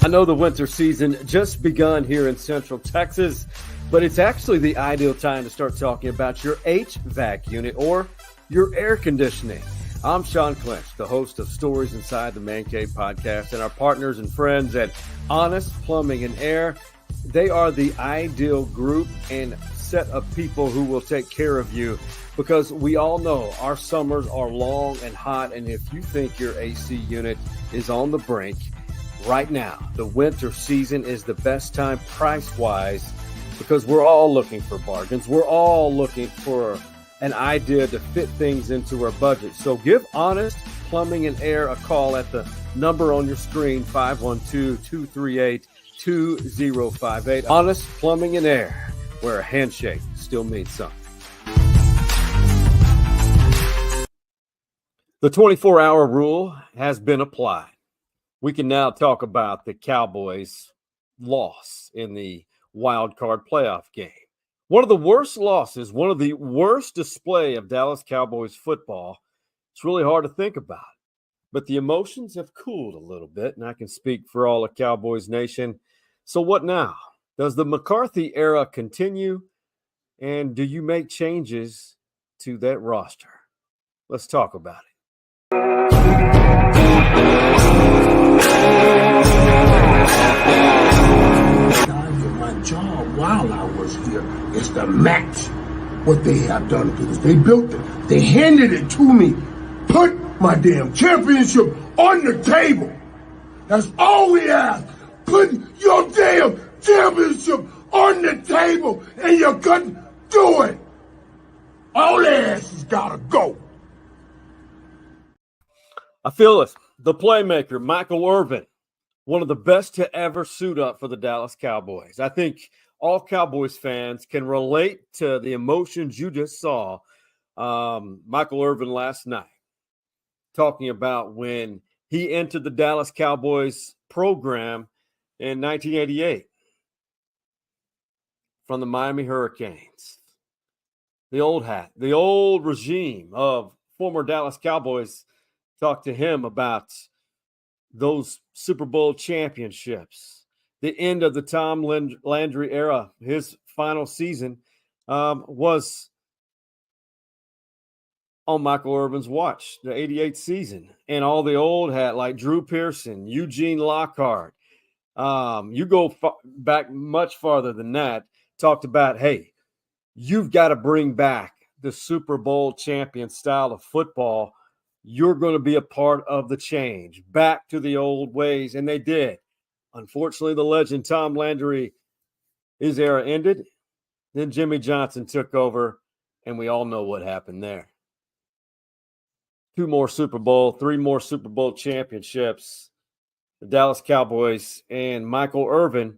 I know the winter season just begun here in Central Texas, but it's actually the ideal time to start talking about your HVAC unit or your air conditioning. I'm Sean Clinch, the host of Stories Inside the Man Cave podcast, and our partners and friends at Honest Plumbing and Air. They are the ideal group and set of people who will take care of you, because we all know our summers are long and hot, and if you think your AC unit is on the brink, right now, the winter season is the best time price-wise, because we're all looking for bargains. We're all looking for an idea to fit things into our budget. So give Honest Plumbing and Air a call at the number on your screen, 512-238-2058. Honest Plumbing and Air, where a handshake still means something. The 24-hour rule has been applied. We can now talk about the Cowboys' loss in the Wildcard Playoff game. One of the worst losses, one of the worst display of Dallas Cowboys football. It's really hard to think about. But the emotions have cooled a little bit, and I can speak for all of Cowboys Nation. So what now? Does the McCarthy era continue? And do you make changes to that roster? Let's talk about it. My job while I was here is to match what they have done to us. They built it. They handed it to me. Put my damn championship on the table. That's all we ask. Put your damn championship on the table, and you couldn't do it. All their asses gotta go. I feel it. The playmaker, Michael Irvin, one of the best to ever suit up for the Dallas Cowboys. I think all Cowboys fans can relate to the emotions you just saw. Michael Irvin last night talking about when he entered the Dallas Cowboys program in 1988 from the Miami Hurricanes. The old hat, the old regime of former Dallas Cowboys talked to him about those Super Bowl championships, the end of the Tom Landry era. His final season was on Michael Irvin's watch, the 88 season, and all the old hat like Drew Pearson, Eugene Lockhart. You go back much farther than that, talked about, hey, you've got to bring back the Super Bowl champion style of football. You're going to be a part of the change, back to the old ways, and they did. Unfortunately, the legend Tom Landry, his era ended. Then Jimmy Johnson took over, and we all know what happened there. 2 more Super Bowl, 3 more Super Bowl championships. The Dallas Cowboys and Michael Irvin,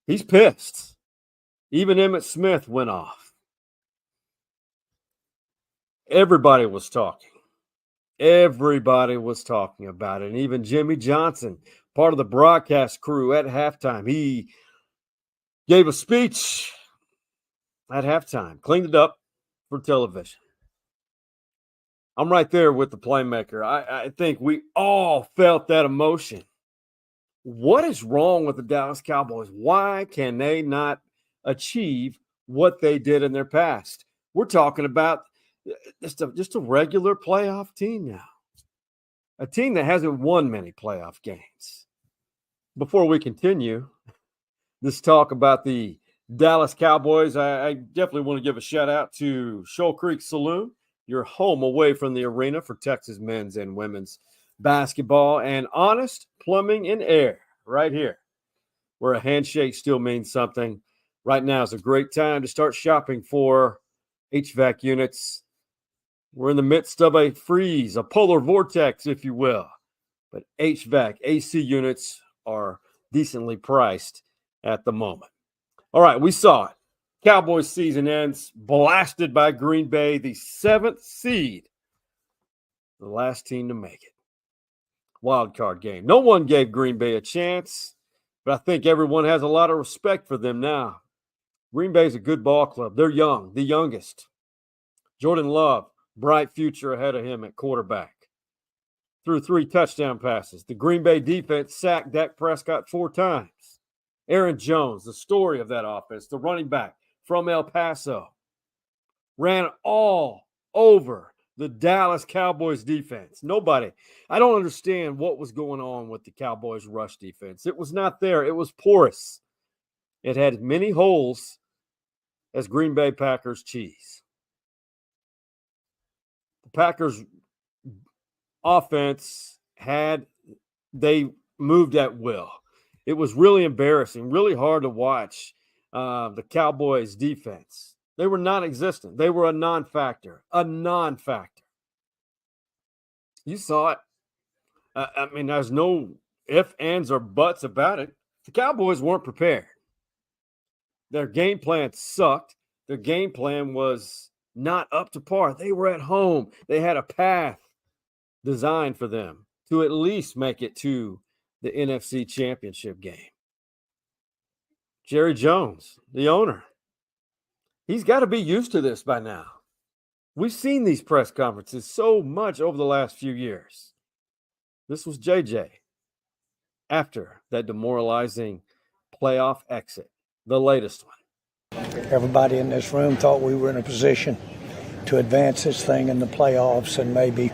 he's pissed. Even Emmitt Smith went off. Everybody was talking. Everybody was talking about it. And even Jimmy Johnson, part of the broadcast crew at halftime, he gave a speech at halftime, cleaned it up for television. I'm right there with the playmaker. I think we all felt that emotion. What is wrong with the Dallas Cowboys? Why can they not achieve what they did in their past? We're talking about just a regular playoff team now, a team that hasn't won many playoff games. Before we continue this talk about the Dallas Cowboys, I definitely want to give a shout out to Shoal Saloon, your home away from the arena for Texas men's and women's basketball, and Honest Plumbing and Air right here, where a handshake still means something. Right now is a great time to start shopping for HVAC units. We're in the midst of a freeze, a polar vortex, if you will. But HVAC, AC units are decently priced at the moment. All right, we saw it. Cowboys season ends, blasted by Green Bay, the 7th seed, the last team to make it. Wild card game. No one gave Green Bay a chance, but I think everyone has a lot of respect for them now. Green Bay's a good ball club. They're young, the youngest. Jordan Love, bright future ahead of him at quarterback. threw 3 touchdown passes. The Green Bay defense sacked Dak Prescott 4 times. Aaron Jones, the story of that offense, the running back from El Paso, ran all over the Dallas Cowboys defense. I don't understand what was going on with the Cowboys rush defense. It was not there. It was porous. It had as many holes as Green Bay Packers cheese. The Packers offense they moved at will. It was really embarrassing, really hard to watch the Cowboys defense. They were non-existent. They were a non-factor. You saw it. There's no ifs, ands, or buts about it. The Cowboys weren't prepared. Their game plan sucked. Their game plan was not up to par. They were at home. They had a path designed for them to at least make it to the NFC Championship game. Jerry Jones, the owner, he's got to be used to this by now. We've seen these press conferences so much over the last few years. This was JJ after that demoralizing playoff exit, the latest one. Everybody in this room thought we were in a position to advance this thing in the playoffs and maybe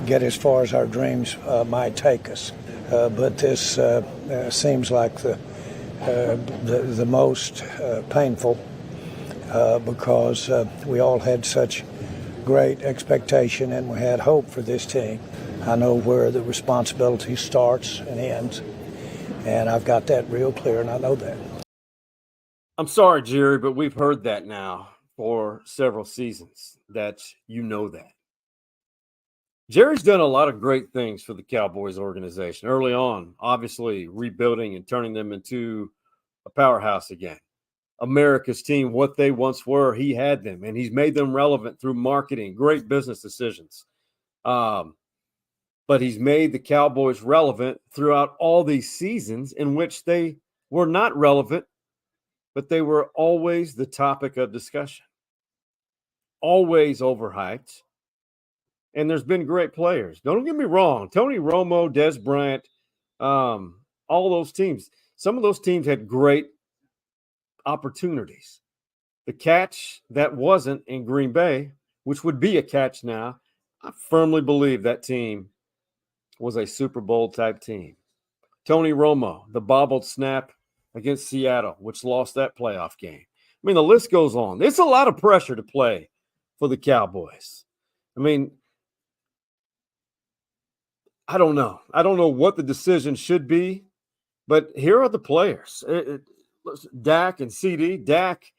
get as far as our dreams might take us. But this seems like the most painful because we all had such great expectation and we had hope for this team. I know where the responsibility starts and ends, and I've got that real clear, and I know that. I'm sorry, Jerry, but we've heard that now for several seasons, that you know that. Jerry's done a lot of great things for the Cowboys organization early on, obviously rebuilding and turning them into a powerhouse again. America's team, what they once were, he had them, and he's made them relevant through marketing, great business decisions. But he's made the Cowboys relevant throughout all these seasons in which they were not relevant, but they were always the topic of discussion, always overhyped. And there's been great players. Don't get me wrong. Tony Romo, Des Bryant, all those teams. Some of those teams had great opportunities. The catch that wasn't in Green Bay, which would be a catch now, I firmly believe that team was a Super Bowl type team. Tony Romo, the bobbled snap against Seattle, which lost that playoff game. I mean, the list goes on. It's a lot of pressure to play for the Cowboys. I mean, I don't know. I don't know what the decision should be, but here are the players. Dak and CD. Dak,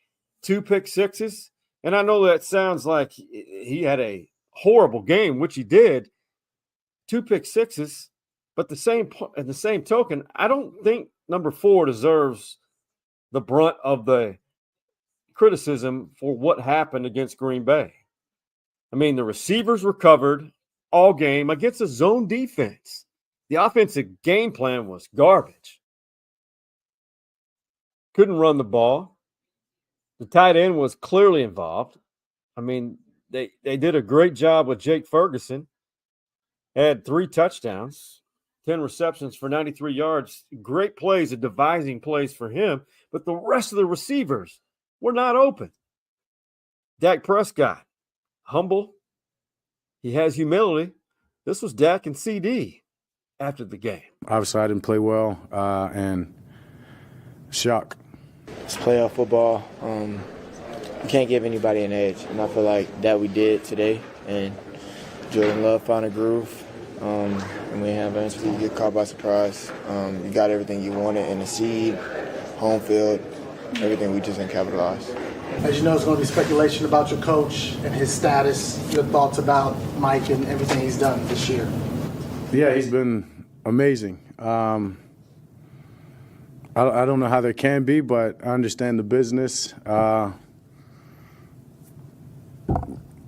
2 pick sixes. And I know that sounds like he had a horrible game, which he did. 2 pick sixes. But at the same token, I don't think number 4 deserves the brunt of the criticism for what happened against Green Bay. I mean, the receivers were covered all game against a zone defense. The offensive game plan was garbage. Couldn't run the ball. The tight end was clearly involved. I mean, they did a great job with Jake Ferguson. Had 3 touchdowns, 10 receptions for 93 yards. Great plays, devising plays for him. But the rest of the receivers were not open. Dak Prescott, humble. He has humility. This was Dak and CD after the game. Obviously, I didn't play well, and shock. It's playoff football. You can't give anybody an edge, and I feel like that we did today. And Jordan Love found a groove, and we have an chance to get caught by surprise. You got everything you wanted in the seed, home field, everything. We just didn't capitalize. As you know, there's going to be speculation about your coach and his status. Your thoughts about Mike and everything he's done this year? Yeah, he's been amazing. I don't know how there can be, but I understand the business.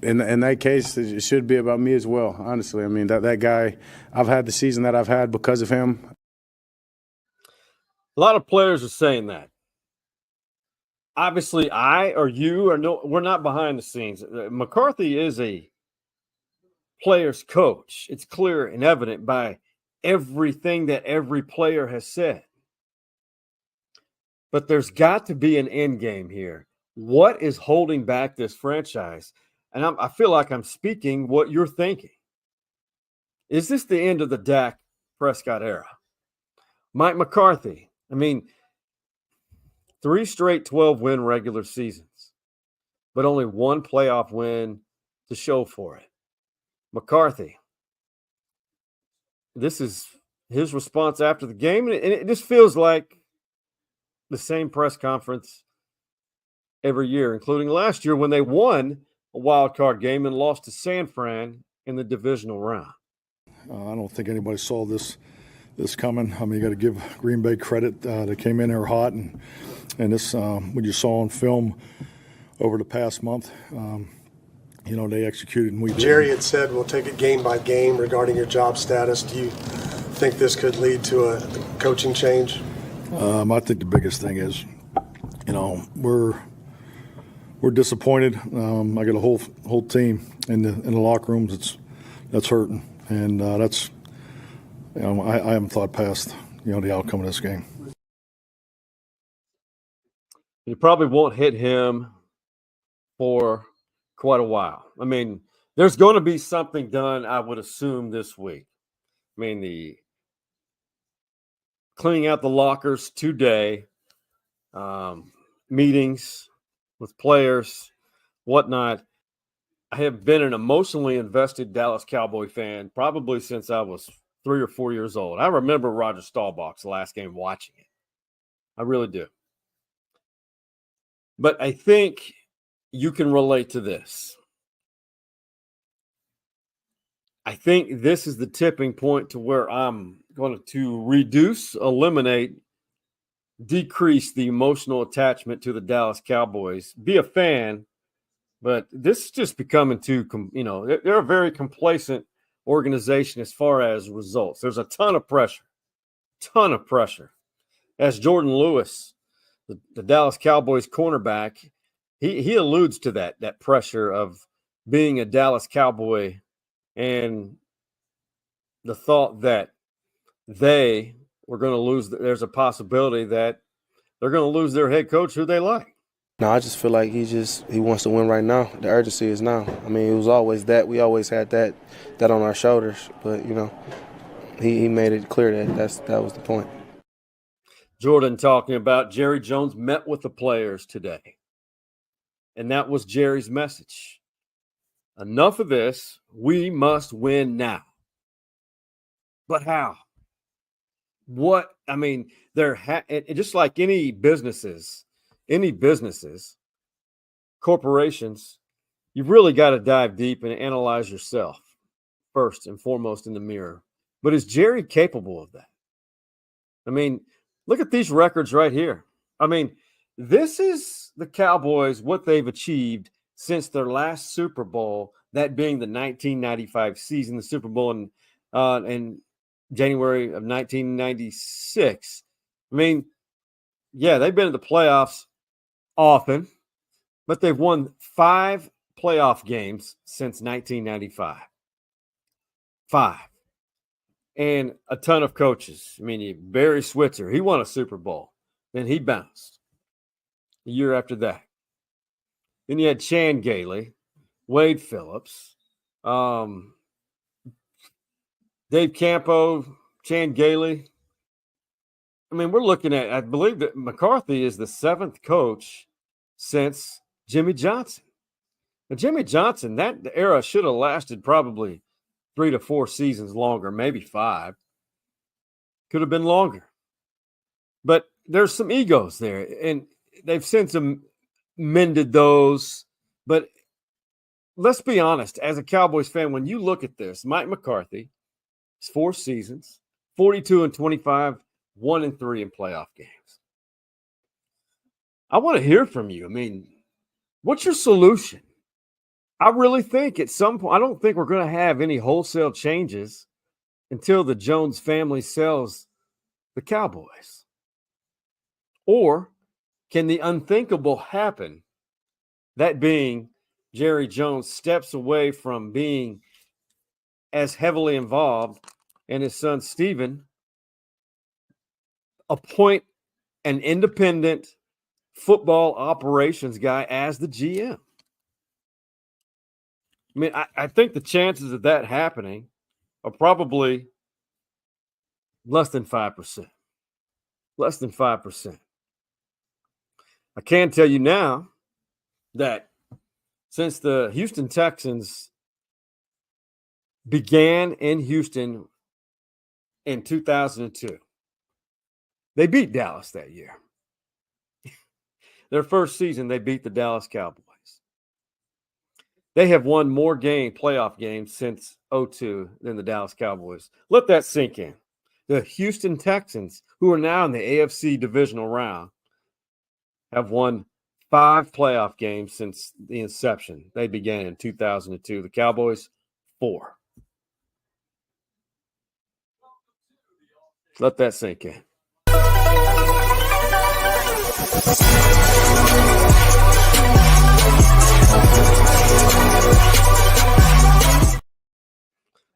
In that case, it should be about me as well, honestly. I mean, that guy, I've had the season that I've had because of him. A lot of players are saying that. Obviously, I or you we're not behind the scenes. McCarthy is a player's coach. It's clear and evident by everything that every player has said. But there's got to be an end game here. What is holding back this franchise? And I feel like I'm speaking what you're thinking. Is this the end of the Dak Prescott era? Mike McCarthy, 3 straight 12-win regular seasons, but only one playoff win to show for it. McCarthy, this is his response after the game, and it just feels like the same press conference every year, including last year when they won a wild card game and lost to San Fran in the divisional round. I don't think anybody saw this coming. You got to give Green Bay credit. They came in there hot, and this what you saw on film over the past month, they executed and we did. Jerry had said we'll take it game by game regarding your job status. Do you think this could lead to a coaching change? I think the biggest thing is, we're disappointed. I got a whole team in the locker rooms that's hurting, and that's I haven't thought past the outcome of this game. You probably won't hit him for quite a while. There's going to be something done, I would assume, this week. The cleaning out the lockers today, meetings with players, whatnot. I have been an emotionally invested Dallas Cowboy fan probably since I was 3 or 4 years old. I remember Roger Staubach's last game watching it. I really do. But I think you can relate to this. I think this is the tipping point to where I'm going to eliminate, decrease the emotional attachment to the Dallas Cowboys. Be a fan, but this is just becoming too, they're a very complacent organization as far as results. There's a ton of pressure. As Jordan Lewis, the Dallas Cowboys cornerback, he alludes to that pressure of being a Dallas Cowboy and the thought that they were going to lose. There's a possibility that they're going to lose their head coach who they like. No, I just feel like he wants to win right now. The urgency is now. It was always that. We always had that on our shoulders. But, he made it clear that was the point. Jordan talking about Jerry Jones met with the players today. And that was Jerry's message. Enough of this. We must win now. But how? What? Just like any businesses, corporations, you've really got to dive deep and analyze yourself first and foremost in the mirror. But is Jerry capable of that? Look at these records right here. This is the Cowboys, what they've achieved since their last Super Bowl, that being the 1995 season, the Super Bowl in January of 1996. They've been in the playoffs often, but they've won 5 playoff games since 1995. 5. And a ton of coaches. Barry Switzer, he won a Super Bowl. Then he bounced the year after that. Then you had Chan Gailey, Wade Phillips, Dave Campo, Chan Gailey. We're looking at, I believe that McCarthy is the 7th coach since Jimmy Johnson. Now, Jimmy Johnson, that era should have lasted probably 3 to 4 seasons longer, maybe 5. Could have been longer. But there's some egos there, and they've since mended those. But let's be honest, as a Cowboys fan, when you look at this, Mike McCarthy, it's 4 seasons, 42-25, 1-3 in playoff games. I want to hear from you. What's your solution? I really think at some point, I don't think we're going to have any wholesale changes until the Jones family sells the Cowboys. Or can the unthinkable happen? That being Jerry Jones steps away from being as heavily involved, and his son Steven appoint an independent football operations guy as the GM. I mean, I think the chances of that happening are probably less than 5%. Less than 5%. I can tell you now that since the Houston Texans began in Houston in 2002, they beat Dallas that year. Their first season, they beat the Dallas Cowboys. They have won more playoff games since 2002 than the Dallas Cowboys. Let that sink in. The Houston Texans, who are now in the AFC divisional round, have won 5 playoff games since the inception. They began in 2002. The Cowboys, 4. Let that sink in.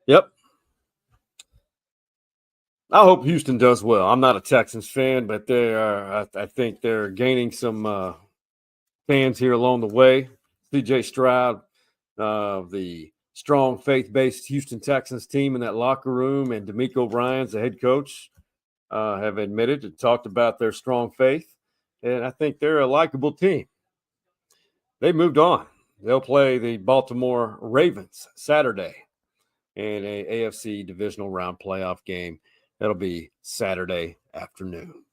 Yep. I hope Houston does well. I'm not a Texans fan, but I think they're gaining some fans here along the way. C.J. Stroud, the strong faith-based Houston Texans team in that locker room, and D'Amico Ryans, the head coach, have admitted and talked about their strong faith, and I think they're a likable team. They moved on. They'll play the Baltimore Ravens Saturday in a AFC divisional round playoff game. That'll be Saturday afternoon.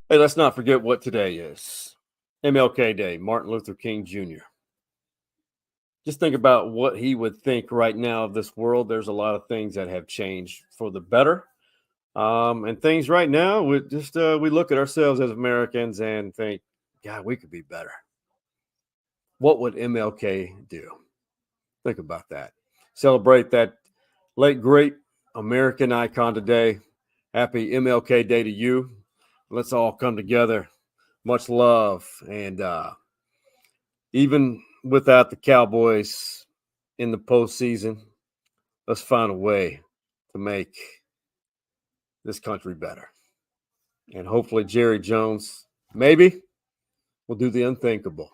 Hey, let's not forget what today is. MLK Day, Martin Luther King Jr. Just think about what he would think right now of this world. There's a lot of things that have changed for the better. And things right now, we look at ourselves as Americans and think, God, we could be better. What would MLK do? Think about that. Celebrate that late, great American icon today. Happy MLK Day to you. Let's all come together. Much love. And even without the Cowboys in the postseason, let's find a way to make this country better. And hopefully Jerry Jones maybe will do the unthinkable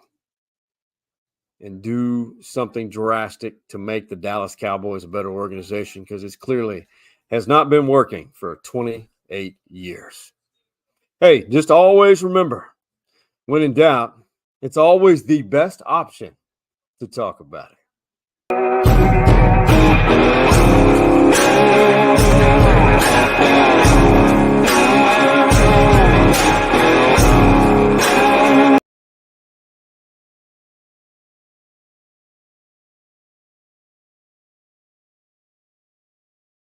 and do something drastic to make the Dallas Cowboys a better organization, because it clearly has not been working for 28 years. Hey, just always remember, when in doubt, it's always the best option to talk about it.